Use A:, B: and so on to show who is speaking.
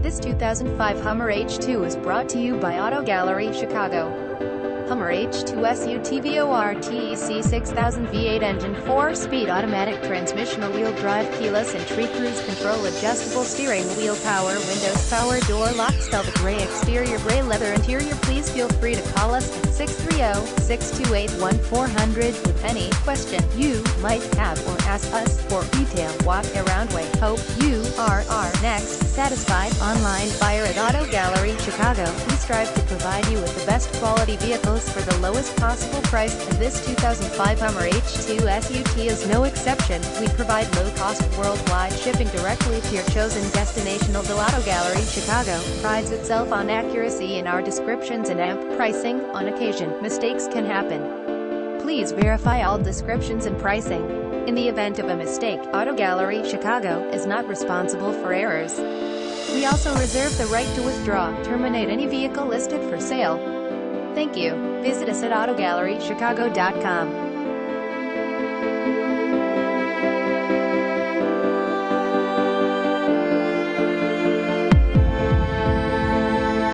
A: This 2005 Hummer H2 is brought to you by Auto Gallery Chicago. Hummer H2 SUT 6000 V8 engine, 4-speed automatic transmission, all-wheel drive, keyless entry, cruise control, adjustable steering wheel, power windows, power door locks, velvet gray exterior, gray leather interior. Please feel free to call us at 630-628-1400 with any question you might have or ask us for detail walk around. We hope you are our next satisfied online buyer at Auto Gallery Chicago. We strive to provide you with the best quality vehicles for the lowest possible price, and this 2005 Hummer H2 SUT is no exception. We provide low-cost worldwide shipping directly to your chosen destination. Although Auto Gallery Chicago prides itself on accuracy in our descriptions and amp pricing, on occasion, mistakes can happen. Please verify all descriptions and pricing. In the event of a mistake, Auto Gallery Chicago is not responsible for errors. We also reserve the right to withdraw, terminate any vehicle listed for sale. Thank you. Visit us at AutoGalleryChicago.com.